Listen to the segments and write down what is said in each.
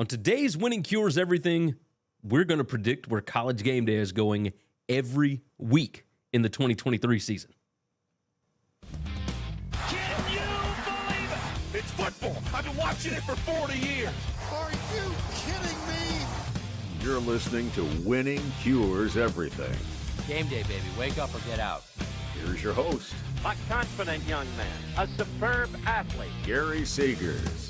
On today's Winning Cures Everything, we're going to predict where College Game Day is going every week in the 2023 season. Can you believe it? It's football. I've been watching it for 40 years. Are you kidding me? You're listening to Winning Cures Everything. Game day, baby. Wake up or get out. Here's your host, A confident young man, a superb athlete. Gary Seegers.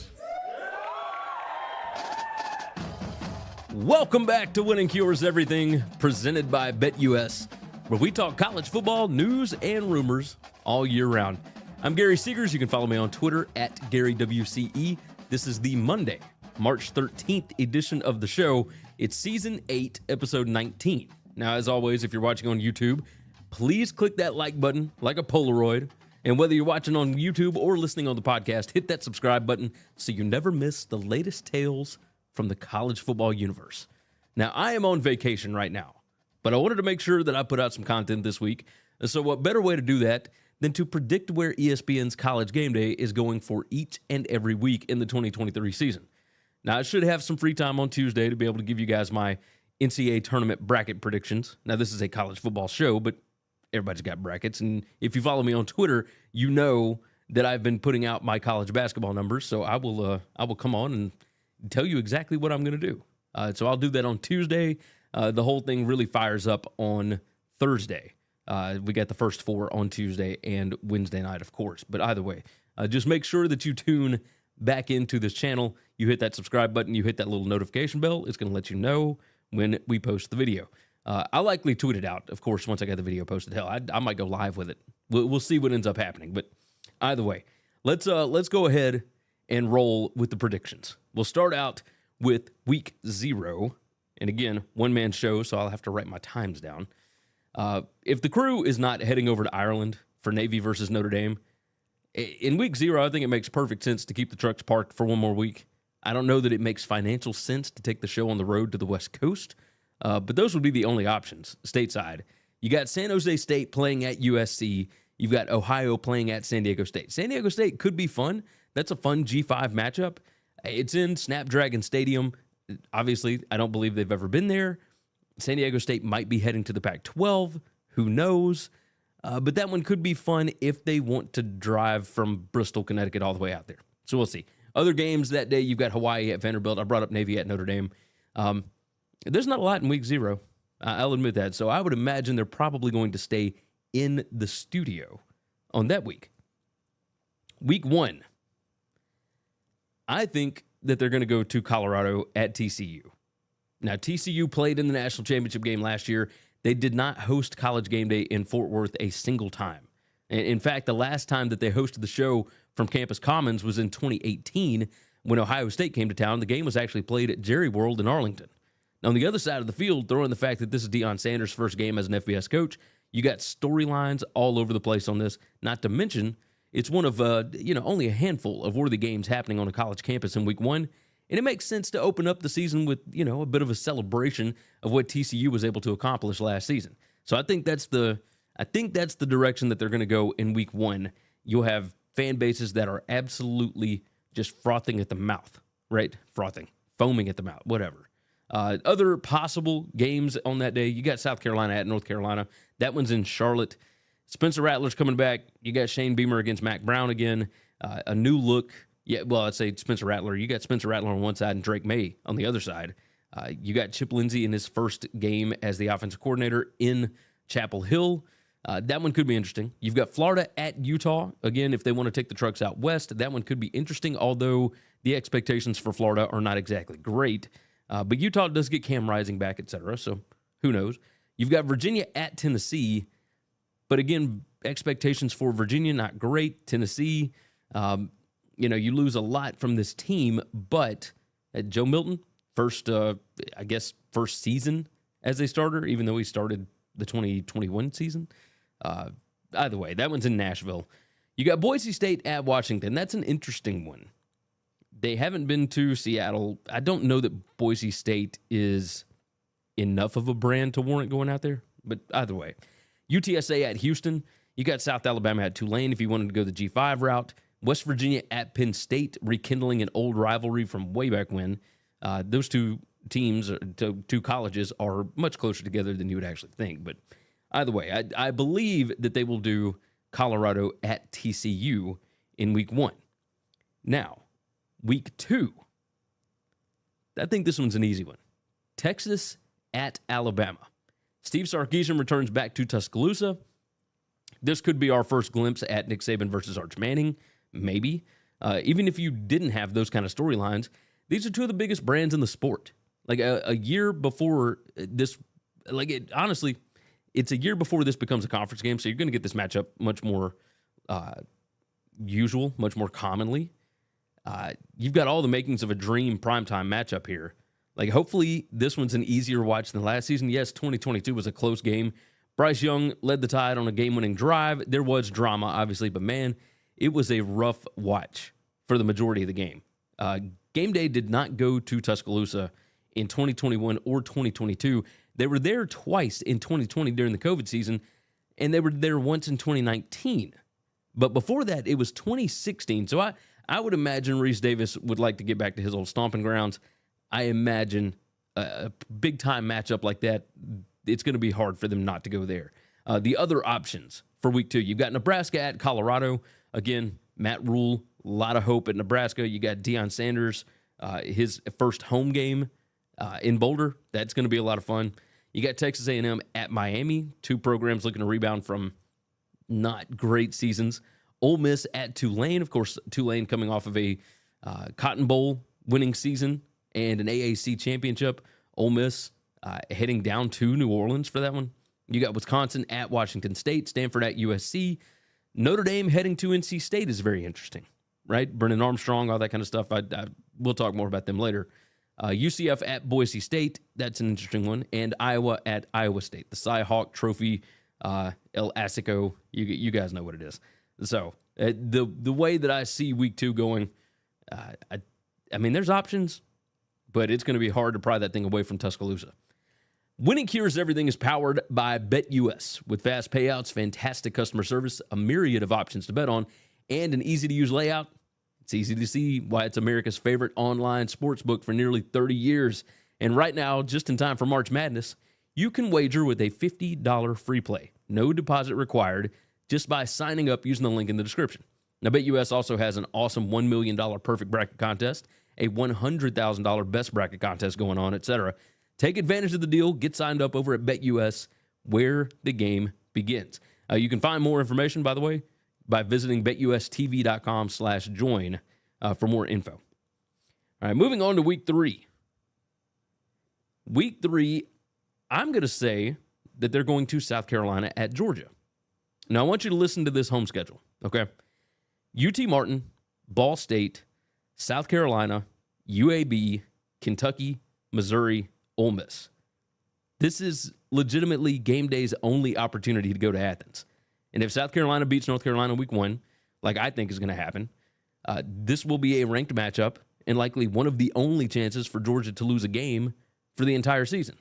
Welcome back to Winning Cures Everything, presented by BetUS, where we talk college football, news, and rumors all year round. I'm Gary Seegers. You can follow me on Twitter at GaryWCE. This is the Monday, March 13th edition of the show. It's Season 8, Episode 19. Now, as always, if you're watching on YouTube, please click that like button like a Polaroid. And whether you're watching on YouTube or listening on the podcast, hit that subscribe button so you never miss the latest tales from the college football universe. Now, I am on vacation right now, but I wanted to make sure that I put out some content this week. So what better way to do that than to predict where ESPN's College Game Day is going for each and every week in the 2023 season. Now, I should have some free time on Tuesday to be able to give you guys my NCAA tournament bracket predictions. Now, this is a college football show, but everybody's got brackets. And if you follow me on Twitter, you know that I've been putting out my college basketball numbers. So I will come on and tell you exactly what I'm going to do. So I'll do that on Tuesday. The whole thing really fires up on Thursday. We got the first four on Tuesday and Wednesday night, of course. But either way, just make sure that you tune back into this channel. You hit that subscribe button. You hit that little notification bell. It's going to let you know when we post the video. I'll likely tweet it out, of course, once I got the video posted. Hell, I might go live with it. We'll see what ends up happening. But either way, let's go ahead and roll with the predictions. We'll start out with week 0. And again, one-man show, so I'll have to write my times down. If the crew is not heading over to Ireland for Navy versus Notre Dame, in week 0, I think it makes perfect sense to keep the trucks parked for one more week. I don't know that it makes financial sense to take the show on the road to the West Coast, but those would be the only options stateside. You got San Jose State playing at USC. You've got Ohio playing at San Diego State. San Diego State could be fun. That's a fun G5 matchup. It's in Snapdragon Stadium. Obviously, I don't believe they've ever been there. San Diego State might be heading to the Pac-12. Who knows? But that one could be fun if they want to drive from Bristol, Connecticut all the way out there. So we'll see. Other games that day, you've got Hawaii at Vanderbilt. I brought up Navy at Notre Dame. There's not a lot in week 0. I'll admit that. So I would imagine they're probably going to stay in the studio on that week. Week 1. I think that they're going to go to Colorado at TCU. Now, TCU played in the national championship game last year. They did not host College Game Day in Fort Worth a single time. In fact, the last time that they hosted the show from Campus Commons was in 2018 when Ohio State came to town. The game was actually played at Jerry World in Arlington. Now, on the other side of the field, throw in the fact that this is Deion Sanders' first game as an FBS coach. You got storylines all over the place on this, not to mention it's one of, only a handful of worthy games happening on a college campus in week 1. And it makes sense to open up the season with, a bit of a celebration of what TCU was able to accomplish last season. So I think that's the direction that they're going to go in week 1. You'll have fan bases that are absolutely just frothing at the mouth, right? Foaming at the mouth, whatever. Other possible games on that day, you got South Carolina at North Carolina. That one's in Charlotte. Spencer Rattler's coming back. You got Shane Beamer against Mac Brown again. A new look. Yeah, well, I'd say Spencer Rattler. You got Spencer Rattler on one side and Drake May on the other side. You got Chip Lindsey in his first game as the offensive coordinator in Chapel Hill. That one could be interesting. You've got Florida at Utah. Again, if they want to take the trucks out west, that one could be interesting, although the expectations for Florida are not exactly great. But Utah does get Cam Rising back, etc., so who knows. You've got Virginia at Tennessee. But again, expectations for Virginia, not great. Tennessee, you lose a lot from this team, but Joe Milton, first season as a starter, even though he started the 2021 season. Either way, that one's in Nashville. You got Boise State at Washington. That's an interesting one. They haven't been to Seattle. I don't know that Boise State is enough of a brand to warrant going out there, but either way. UTSA at Houston. You got South Alabama at Tulane if you wanted to go the G5 route. West Virginia at Penn State, rekindling an old rivalry from way back when. Those two teams, two colleges, are much closer together than you would actually think. But either way, I believe that they will do Colorado at TCU in week 1. Now, week 2, I think this one's an easy one. Texas at Alabama. Steve Sarkisian returns back to Tuscaloosa. This could be our first glimpse at Nick Saban versus Arch Manning, maybe. Even if you didn't have those kind of storylines, these are two of the biggest brands in the sport. Like a year before this, honestly, it's a year before this becomes a conference game, so you're going to get this matchup much more usual, much more commonly. You've got all the makings of a dream primetime matchup here. Like, hopefully this one's an easier watch than last season. Yes, 2022 was a close game. Bryce Young led the Tide on a game-winning drive. There was drama, obviously, but man, it was a rough watch for the majority of the game. Game day did not go to Tuscaloosa in 2021 or 2022. They were there twice in 2020 during the COVID season, and they were there once in 2019. But before that, it was 2016. So I would imagine Reese Davis would like to get back to his old stomping grounds. I imagine a big-time matchup like that, it's going to be hard for them not to go there. The other options for week 2, you've got Nebraska at Colorado. Again, Matt Rule, a lot of hope at Nebraska. You got Deion Sanders, his first home game in Boulder. That's going to be a lot of fun. You got Texas A&M at Miami, two programs looking to rebound from not great seasons. Ole Miss at Tulane. Of course, Tulane coming off of a Cotton Bowl winning season and an AAC championship. Ole Miss heading down to New Orleans for that one. You got Wisconsin at Washington State, Stanford at USC. Notre Dame heading to NC State is very interesting, right? Brennan Armstrong, all that kind of stuff. We'll talk more about them later. UCF at Boise State, that's an interesting one. And Iowa at Iowa State. The Cy Hawk Trophy, El Asico, you guys know what it is. So the way that I see week 2 going, I mean, there's options, but it's going to be hard to pry that thing away from Tuscaloosa. Winning Cures Everything is powered by BetUS. With fast payouts, fantastic customer service, a myriad of options to bet on, and an easy-to-use layout, it's easy to see why it's America's favorite online sportsbook for nearly 30 years. And right now, just in time for March Madness, you can wager with a $50 free play. No deposit required, just by signing up using the link in the description. Now, BetUS also has an awesome $1 million perfect bracket contest, a $100,000 best bracket contest going on, etc. Take advantage of the deal. Get signed up over at BetUS, where the game begins. You can find more information, by the way, by visiting betustv.com/join for more info. All right, moving on to week 3. Week 3, I'm going to say that they're going to South Carolina at Georgia. Now, I want you to listen to this home schedule, okay? UT Martin, Ball State, South Carolina, UAB, Kentucky, Missouri, Ole Miss. This is legitimately game day's only opportunity to go to Athens. And if South Carolina beats North Carolina week 1, like I think is going to happen, this will be a ranked matchup and likely one of the only chances for Georgia to lose a game for the entire season.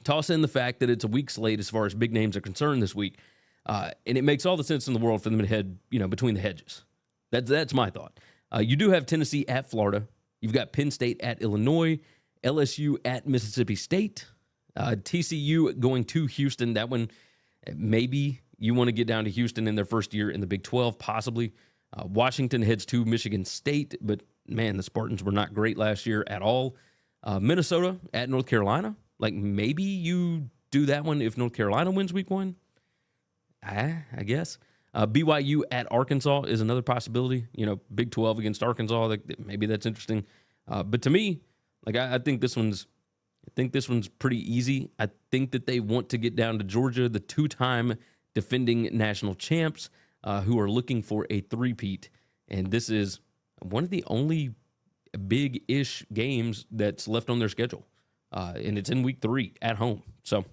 Toss in the fact that it's a week slate as far as big names are concerned this week, and it makes all the sense in the world for them to head, between the hedges. That's my thought. You do have Tennessee at Florida. You've got Penn State at Illinois, LSU at Mississippi State, TCU going to Houston. That one, maybe you want to get down to Houston in their first year in the Big 12, possibly. Washington heads to Michigan State, but man, the Spartans were not great last year at all. Minnesota at North Carolina. Like, maybe you do that one if North Carolina wins week 1. I guess. BYU at Arkansas is another possibility. Big 12 against Arkansas. Maybe that's interesting. But to me, I think this one's pretty easy. I think that they want to get down to Georgia, the 2-time defending national champs, who are looking for a three-peat. And this is one of the only big-ish games that's left on their schedule. And it's in week 3 at home. So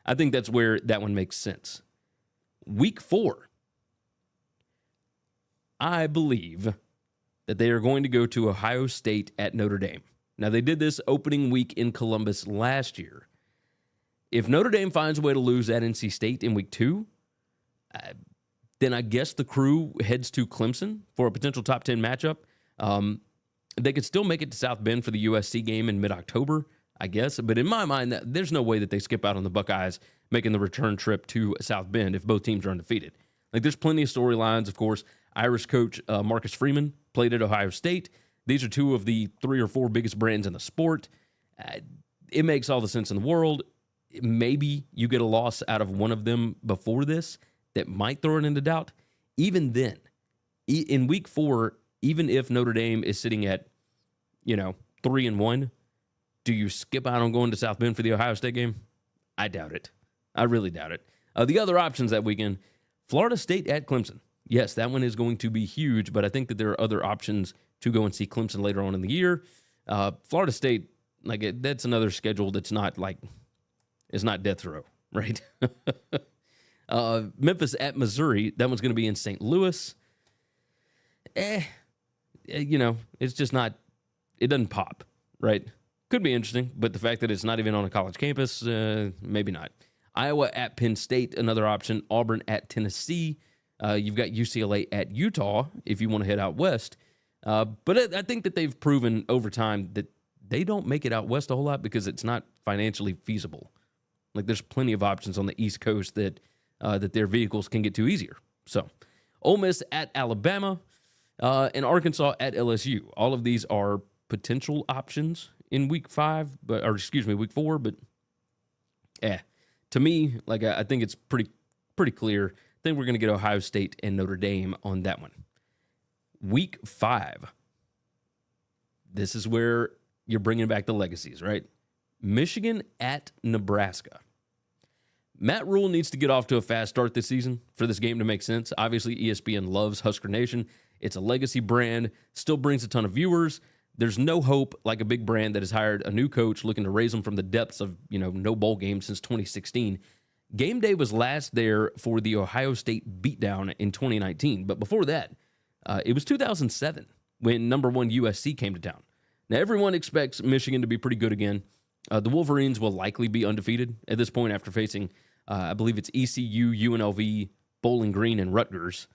I think that's where that one makes sense. Week 4, I believe that they are going to go to Ohio State at Notre Dame. Now, they did this opening week in Columbus last year. If Notre Dame finds a way to lose at NC State in week 2, then I guess the crew heads to Clemson for a potential top 10 matchup. They could still make it to South Bend for the USC game in mid-October, I guess. But in my mind, there's no way that they skip out on the Buckeyes making the return trip to South Bend if both teams are undefeated. Like, there's plenty of storylines, of course. Irish coach Marcus Freeman played at Ohio State. These are two of the 3 or 4 biggest brands in the sport. It makes all the sense in the world. Maybe you get a loss out of one of them before this that might throw it into doubt. Even then, in week 4, even if Notre Dame is sitting at, 3-1, do you skip out on going to South Bend for the Ohio State game? I doubt it. I really doubt it. The other options that weekend, Florida State at Clemson. Yes, that one is going to be huge, but I think that there are other options to go and see Clemson later on in the year. Florida State, that's another schedule that's not it's not death row, right? Memphis at Missouri, that one's going to be in St. Louis. It's just not, it doesn't pop, right? Could be interesting, but the fact that it's not even on a college campus, maybe not. Iowa at Penn State, another option. Auburn at Tennessee. You've got UCLA at Utah if you want to head out west. But I think that they've proven over time that they don't make it out west a whole lot because it's not financially feasible. Like, there's plenty of options on the East Coast that their vehicles can get to easier. So, Ole Miss at Alabama and Arkansas at LSU. All of these are potential options in week 4, but to me, I think it's pretty clear. I think we're going to get Ohio State and Notre Dame on that one. Week 5. This is where you're bringing back the legacies, right? Michigan at Nebraska. Matt Rule needs to get off to a fast start this season for this game to make sense. Obviously, ESPN loves Husker Nation. It's a legacy brand, still brings a ton of viewers. There's no hope like a big brand that has hired a new coach looking to raise them from the depths of, no bowl game since 2016. Game day was last there for the Ohio State beatdown in 2019. But before that, it was 2007 when number 1 USC came to town. Now, everyone expects Michigan to be pretty good again. The Wolverines will likely be undefeated at this point after facing, I believe it's ECU, UNLV, Bowling Green, and Rutgers.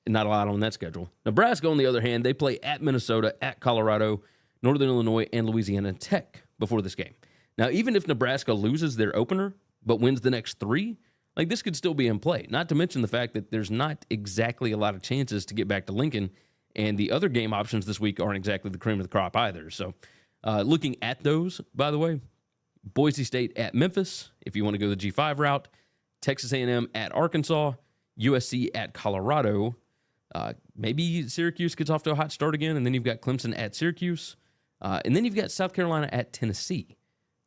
Not a lot on that schedule. Nebraska, on the other hand, they play at Minnesota, at Colorado, Northern Illinois, and Louisiana Tech before this game. Now, even if Nebraska loses their opener but wins the next 3, this could still be in play. Not to mention the fact that there's not exactly a lot of chances to get back to Lincoln, and the other game options this week aren't exactly the cream of the crop either. So, looking at those, by the way, Boise State at Memphis, if you want to go the G5 route, Texas A&M at Arkansas, USC at Colorado. Maybe Syracuse gets off to a hot start again, and then you've got Clemson at Syracuse, and then you've got South Carolina at Tennessee.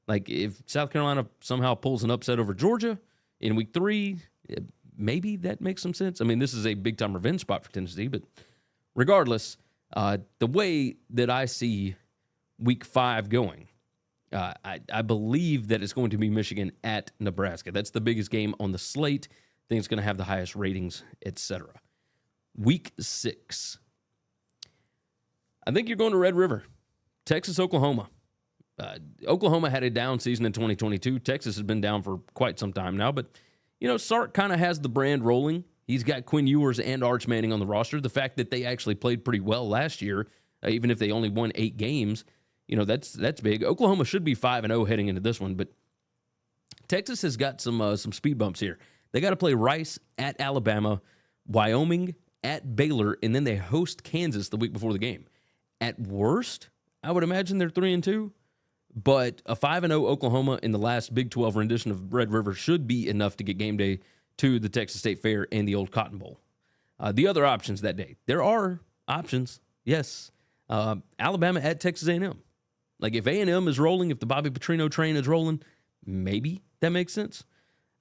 If South Carolina somehow pulls an upset over Georgia in week 3, maybe that makes some sense. This is a big-time revenge spot for Tennessee, but regardless, the way that I see week 5 going, I believe that it's going to be Michigan at Nebraska. That's the biggest game on the slate. I think it's going to have the highest ratings, etc. Week 6. I think you're going to Red River. Texas, Oklahoma. Oklahoma had a down season in 2022. Texas has been down for quite some time now, but, Sark kind of has the brand rolling. He's got Quinn Ewers and Arch Manning on the roster. The fact that they actually played pretty well last year, even if they only won 8 games, that's big. Oklahoma should be 5-0 heading into this one, but Texas has got some speed bumps here. They got to play Rice at Alabama, Wyoming at Baylor, and then they host Kansas the week before the game. At worst, I would imagine they're 3-2, but a 5-0 Oklahoma in the last Big 12 rendition of Red River should be enough to get game day to the Texas State Fair and the old Cotton Bowl. The other options that day, there are options, yes. Alabama at Texas A&M. If A&M is rolling, if the Bobby Petrino train is rolling, maybe that makes sense.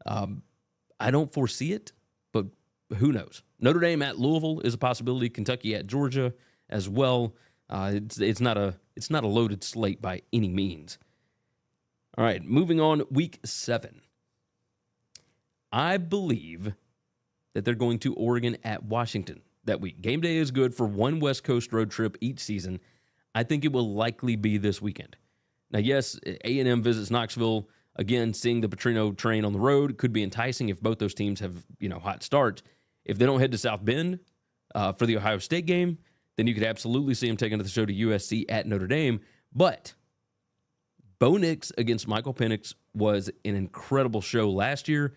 I don't foresee it, but who knows? Notre Dame at Louisville is a possibility. Kentucky at Georgia as well. It's not a loaded slate by any means. All right, moving on, week 7. I believe that they're going to Oregon at Washington that week. Game day is good for one West Coast road trip each season. I think it will likely be this weekend. Now, yes, A&M visits Knoxville. Again, seeing the Petrino train on the road could be enticing if both those teams have, hot starts. If they don't head to South Bend for the Ohio State game, then you could absolutely see him taking to the show to USC at Notre Dame. But Bo Nix against Michael Penix was an incredible show last year.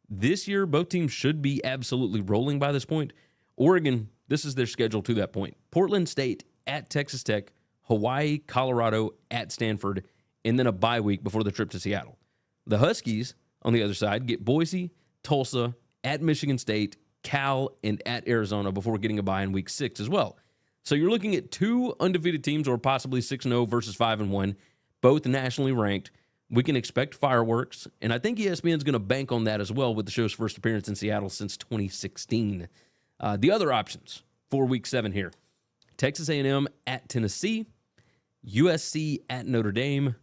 This year, both teams should be absolutely rolling by this point. Oregon, this is their schedule to that point. Portland State at Texas Tech, Hawaii, Colorado at Stanford, and then a bye week before the trip to Seattle. The Huskies, on the other side, get Boise, Tulsa, at Michigan State, Cal, and at Arizona before getting a bye in week 6 as well. So you're looking at 2 undefeated teams, or possibly 6-0 versus 5-1, both nationally ranked. We can expect fireworks, and I think ESPN's going to bank on that as well with the show's first appearance in Seattle since 2016. The other options for Week 7 here: Texas A&M at Tennessee, USC at Notre Dame,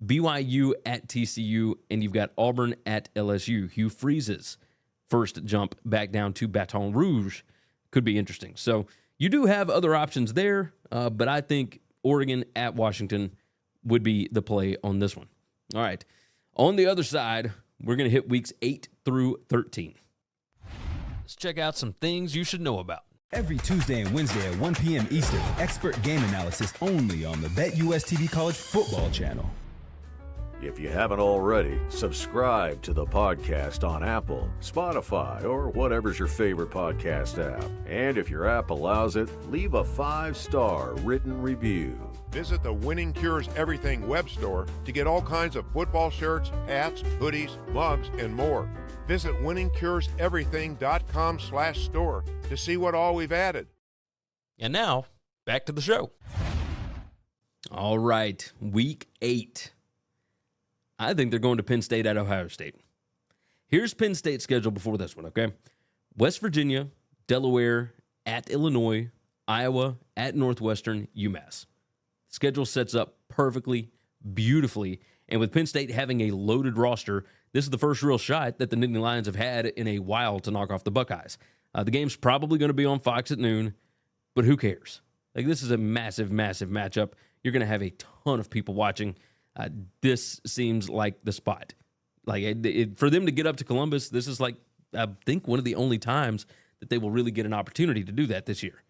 BYU at TCU, and you've got Auburn at LSU. Hugh Freeze's first jump back down to Baton Rouge could be interesting. So you do have other options there, but I think Oregon at Washington would be the play on this one. All right. On the other side, we're going to hit weeks 8 through 13. Let's check out some things you should know about. Every Tuesday and Wednesday at 1 p.m. Eastern, expert game analysis only on the BetUS TV College Football Channel. If you haven't already, subscribe to the podcast on Apple, Spotify, or whatever's your favorite podcast app. And if your app allows it, leave a 5-star written review. Visit the Winning Cures Everything web store to get all kinds of football shirts, hats, hoodies, mugs, and more. Visit winningcureseverything.com/store to see what all we've added. And now, back to the show. All right, week 8. I think they're going to Penn State at Ohio State. Here's Penn State's schedule before this one, okay? West Virginia, Delaware, at Illinois, Iowa, at Northwestern, UMass. Schedule sets up perfectly, beautifully, and with Penn State having a loaded roster, this is the first real shot that the Nittany Lions have had in a while to knock off the Buckeyes. The game's probably going to be on Fox at noon, but who cares? Like, this is a massive, massive matchup. You're going to have a ton of people watching. This seems like the spot. Like, for them to get up to Columbus, this is like, I think, one of the only times that they will really get an opportunity to do that this year.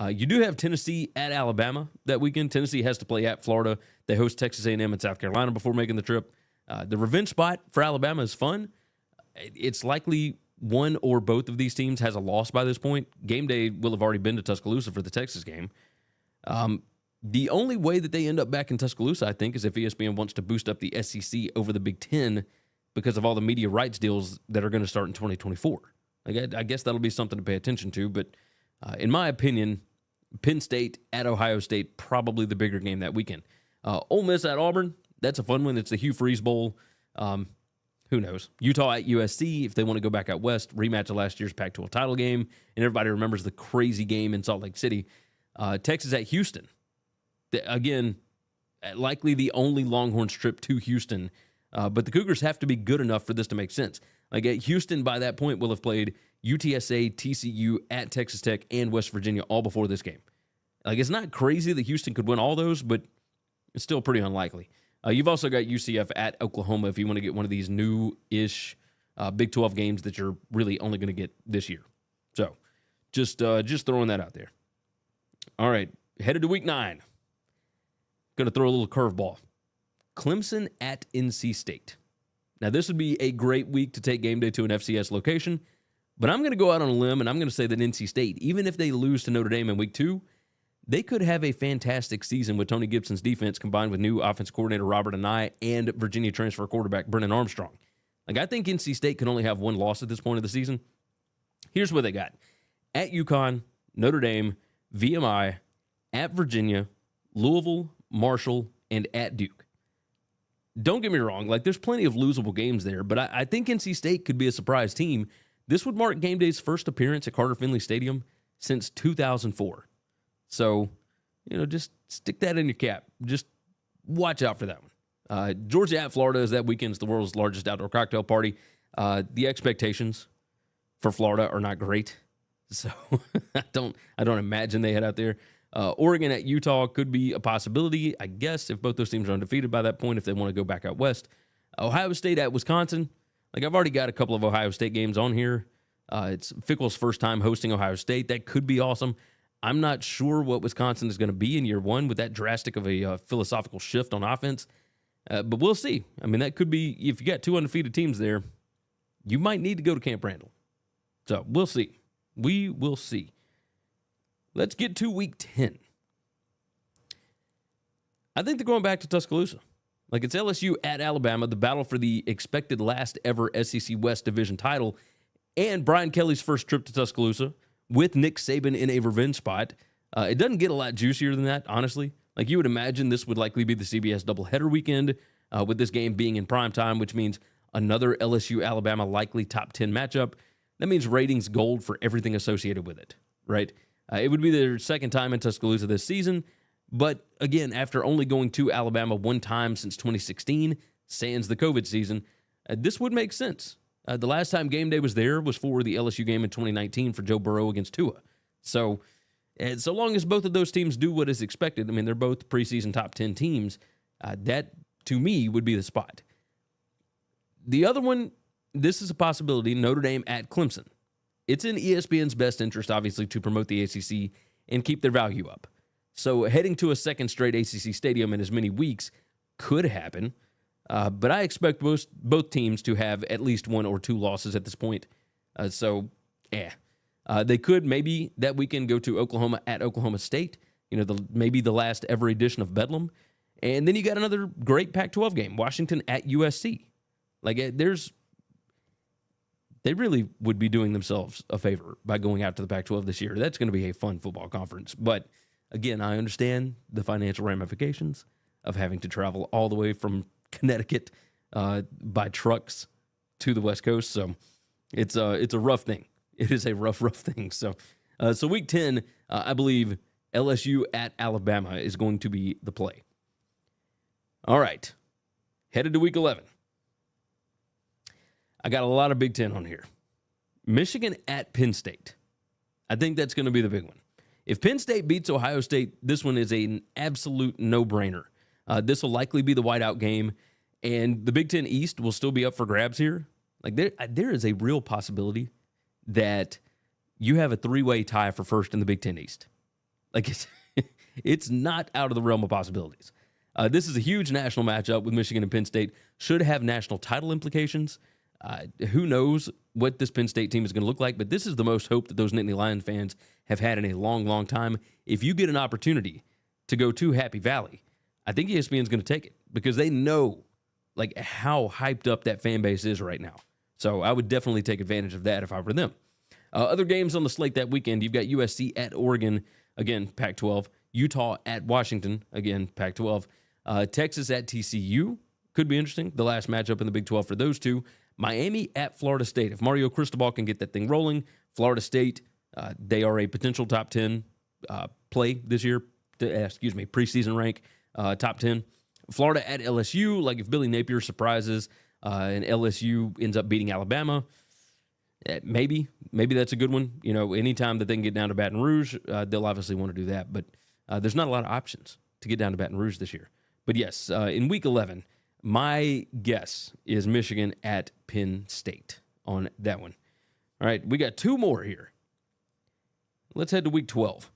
You do have Tennessee at Alabama that weekend. Tennessee has to play at Florida. They host Texas A&M and South Carolina before making the trip. The revenge spot for Alabama is fun. It's likely one or both of these teams has a loss by this point. Game day will have already been to Tuscaloosa for the Texas game. The only way that they end up back in Tuscaloosa, I think, is if ESPN wants to boost up the SEC over the Big Ten because of all the media rights deals that are going to start in 2024. Like, I guess that'll be something to pay attention to. But in my opinion, Penn State at Ohio State, probably the bigger game that weekend. Ole Miss at Auburn, that's a fun one. It's the Hugh Freeze Bowl. Who knows? Utah at USC, if they want to go back out west, rematch of last year's Pac-12 title game. And everybody remembers the crazy game in Salt Lake City. Texas at Houston. Again, likely the only Longhorns trip to Houston. But the Cougars have to be good enough for this to make sense. Like, Houston, by that point, will have played UTSA, TCU, at Texas Tech, and West Virginia all before this game. Like, it's not crazy that Houston could win all those, but it's still pretty unlikely. You've also got UCF at Oklahoma if you want to get one of these new-ish Big 12 games that you're really only going to get this year. So, just throwing that out there. All right, headed to Week 9. Going to throw a little curveball. Clemson at NC State. Now, this would be a great week to take game day to an FCS location, but I'm going to go out on a limb, and I'm going to say that NC State, even if they lose to Notre Dame in Week 2, they could have a fantastic season with Tony Gibson's defense combined with new offensive coordinator Robert Anae and Virginia transfer quarterback Brennan Armstrong. Like, I think NC State can only have one loss at this point of the season. Here's what they got. At UConn, Notre Dame, VMI, at Virginia, Louisville, Marshall, and at Duke. Don't get me wrong, like, there's plenty of losable games there, but I think NC State could be a surprise team. This would mark game day's first appearance at Carter Finley Stadium since 2004. So, just stick that in your cap. Just watch out for that one. Georgia at Florida is that weekend. It's the world's largest outdoor cocktail party. The expectations for Florida are not great, so I don't imagine they head out there. Oregon at Utah could be a possibility, I guess, if both those teams are undefeated by that point, if they want to go back out west. Ohio State at Wisconsin. Like, I've already got a couple of Ohio State games on here. It's Fickell's first time hosting Ohio State. That could be awesome. I'm not sure what Wisconsin is going to be in year one with that drastic of a philosophical shift on offense. But we'll see. I mean, that could be, if you got 2 undefeated teams there, you might need to go to Camp Randall. So we'll see. We will see. Let's get to week 10. I think they're going back to Tuscaloosa. Like, it's LSU at Alabama, the battle for the expected last ever SEC West Division title, and Brian Kelly's first trip to Tuscaloosa with Nick Saban in a revenge spot. It doesn't get a lot juicier than that, honestly. Like, you would imagine this would likely be the CBS doubleheader weekend, with this game being in prime time, which means another LSU-Alabama likely top 10 matchup. That means ratings gold for everything associated with it, right? It would be their second time in Tuscaloosa this season, but again, after only going to Alabama one time since 2016, sans the COVID season, this would make sense. The last time game day was there was for the LSU game in 2019 for Joe Burrow against Tua. So long as both of those teams do what is expected, I mean, they're both preseason top 10 teams, that, to me, would be the spot. The other one, this is a possibility, Notre Dame at Clemson. It's in ESPN's best interest, obviously, to promote the ACC and keep their value up. So heading to a second straight ACC stadium in as many weeks could happen, but I expect both teams to have at least 1 or 2 losses at this point. They could maybe that weekend go to Oklahoma at Oklahoma State, maybe the last ever edition of Bedlam. And then you got another great Pac-12 game, Washington at USC. They really would be doing themselves a favor by going out to the Pac-12 this year. That's going to be a fun football conference. But again, I understand the financial ramifications of having to travel all the way from Connecticut by trucks to the West Coast. So it's a rough thing. It is a rough thing. So week 10, I believe LSU at Alabama is going to be the play. All right. Headed to week 11. I got a lot of Big Ten on here. Michigan at Penn State. I think that's going to be the big one. If Penn State beats Ohio State, this one is an absolute no-brainer. This will likely be the whiteout game, and the Big Ten East will still be up for grabs here. Like there is a real possibility that you have a 3-way tie for first in the Big Ten East. Like it's not out of the realm of possibilities. This is a huge national matchup with Michigan and Penn State. Should have national title implications. Who knows what this Penn State team is going to look like, but this is the most hope that those Nittany Lion fans have had in a long, long time. If you get an opportunity to go to Happy Valley, I think ESPN is going to take it because they know like how hyped up that fan base is right now. So I would definitely take advantage of that if I were them. Other games on the slate that weekend, you've got USC at Oregon, again, Pac-12. Utah at Washington, again, Pac-12. Texas at TCU, could be interesting. The last matchup in the Big 12 for those two. Miami at Florida State. If Mario Cristobal can get that thing rolling, Florida State, they are a potential top 10 play this year. Preseason rank, top 10. Florida at LSU, like if Billy Napier surprises and LSU ends up beating Alabama, maybe that's a good one. Anytime that they can get down to Baton Rouge, they'll obviously want to do that. But there's not a lot of options to get down to Baton Rouge this year. But yes, in week 11, my guess is Michigan at Penn State on that one. All right, we got 2 more here. Let's head to week 12.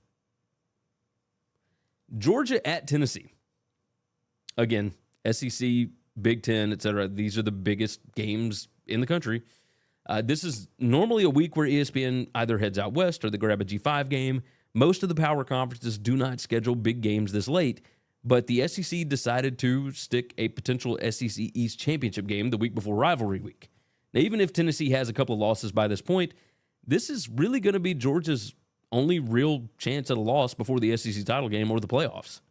Georgia at Tennessee. Again, SEC, Big Ten, etc. These are the biggest games in the country. This is normally a week where ESPN either heads out west or they grab a G5 game. Most of the power conferences do not schedule big games this late, but the SEC decided to stick a potential SEC East championship game the week before rivalry week. Now, even if Tennessee has a couple of losses by this point, this is really going to be Georgia's only real chance at a loss before the SEC title game or the playoffs.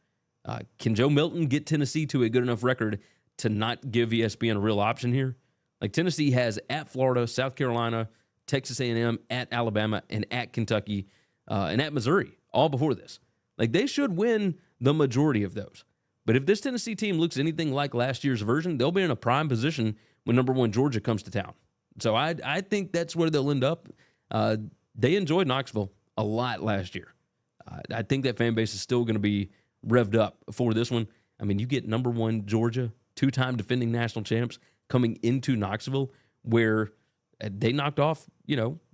Can Joe Milton get Tennessee to a good enough record to not give ESPN a real option here? Like Tennessee has at Florida, South Carolina, Texas A&M, at Alabama, and at Kentucky, and at Missouri, all before this. Like they should win the majority of those. But if this Tennessee team looks anything like last year's version, they'll be in a prime position when number 1 Georgia comes to town. So I think that's where they'll end up. They enjoyed Knoxville a lot last year. I think that fan base is still going to be revved up for this one. I mean, you get number 1 Georgia, 2-time defending national champs, coming into Knoxville where they knocked off,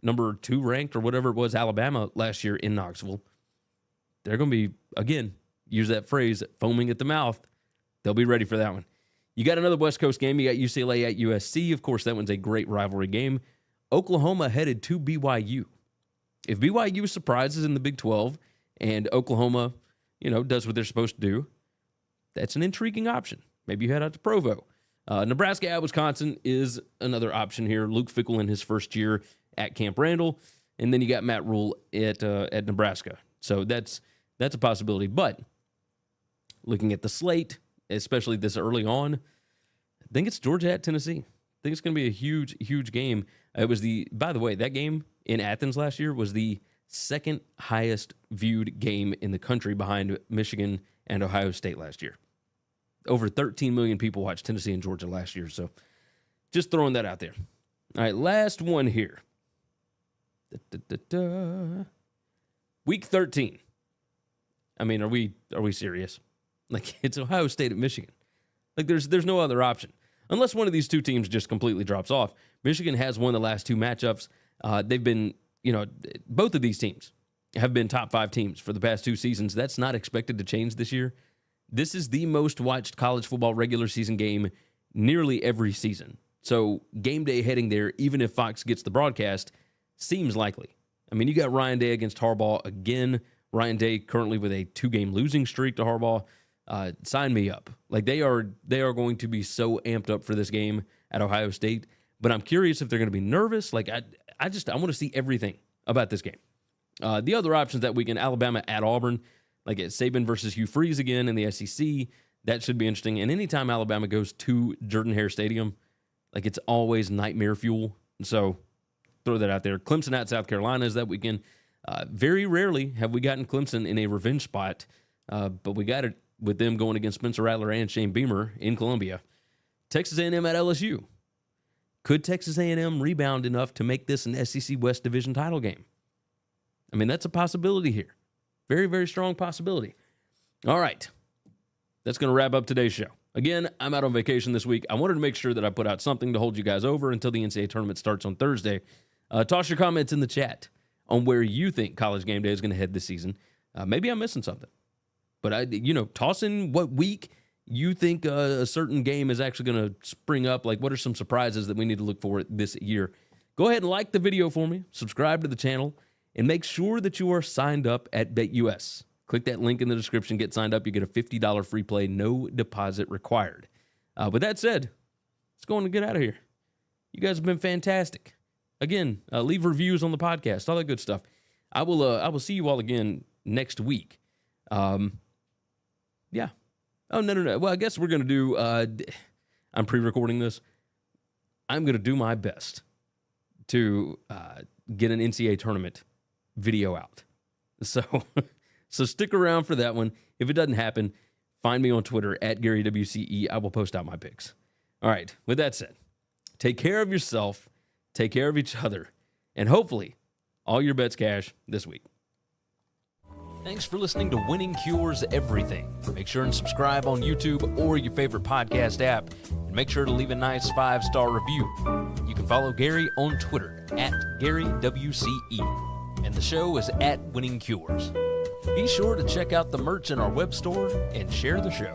number 2 ranked or whatever it was, Alabama last year in Knoxville. they're going to be, again, use that phrase, foaming at the mouth. They'll be ready for that one. You got another West Coast game. You got UCLA at USC. Of course, that one's a great rivalry game. Oklahoma headed to BYU. If BYU surprises in the Big 12 and Oklahoma, does what they're supposed to do, that's an intriguing option. Maybe you head out to Provo. Nebraska at Wisconsin is another option here. Luke Fickell in his first year at Camp Randall. And then you got Matt Rule at Nebraska. So that's a possibility. But looking at the slate, especially this early on, I think it's Georgia at Tennessee. I think it's going to be a huge, huge game. It was by the way, that game in Athens last year was the second highest viewed game in the country behind Michigan and Ohio State last year. Over 13 million people watched Tennessee and Georgia last year. So just throwing that out there. All right, last one here. Week 13. I mean, are we serious? Like, it's Ohio State at Michigan. Like, there's no other option. Unless one of these two teams just completely drops off. Michigan has won the last two matchups. They've been, both of these teams have been top 5 teams for the past 2 seasons. That's not expected to change this year. This is the most watched college football regular season game nearly every season. So game day heading there, even if Fox gets the broadcast, seems likely. I mean, you got Ryan Day against Harbaugh again. Ryan Day currently with a 2-game losing streak to Harbaugh. Sign me up. Like, they are going to be so amped up for this game at Ohio State. But I'm curious if they're going to be nervous. Like, I want to see everything about this game. The other options that weekend, Alabama at Auburn. Like, it's Saban versus Hugh Freeze again in the SEC. That should be interesting. And anytime Alabama goes to Jordan-Hare Stadium, like, it's always nightmare fuel. So throw that out there. Clemson at South Carolina is that weekend. Very rarely have we gotten Clemson in a revenge spot, but we got it with them going against Spencer Rattler and Shane Beamer in Columbia. Texas A&M at LSU. Could Texas A&M rebound enough to make this an SEC West Division title game? I mean, that's a possibility here. Very, very strong possibility. All right. That's going to wrap up today's show. Again, I'm out on vacation this week. I wanted to make sure that I put out something to hold you guys over until the NCAA tournament starts on Thursday. Toss your comments in the chat on where you think College Game Day is going to head this season. Maybe I'm missing something. But, toss in what week you think a certain game is actually going to spring up. Like, what are some surprises that we need to look for this year? Go ahead and like the video for me. Subscribe to the channel. And make sure that you are signed up at BetUS. Click that link in the description. Get signed up. You get a $50 free play. No deposit required. With that said, let's go on and get out of here. You guys have been fantastic. Again, leave reviews on the podcast. All that good stuff. I will see you all again next week. Yeah. Oh, no. Well, I guess we're going to do, I'm pre-recording this. I'm going to do my best to get an NCAA tournament video out. So stick around for that one. If it doesn't happen, find me on Twitter at GaryWCE. I will post out my picks. All right. With that said, take care of yourself, take care of each other, and hopefully all your bets cash this week. Thanks for listening to Winning Cures Everything. Make sure and subscribe on YouTube or your favorite podcast app. And make sure to leave a nice 5-star review. You can follow Gary on Twitter at GaryWCE. And the show is at Winning Cures. Be sure to check out the merch in our web store and share the show.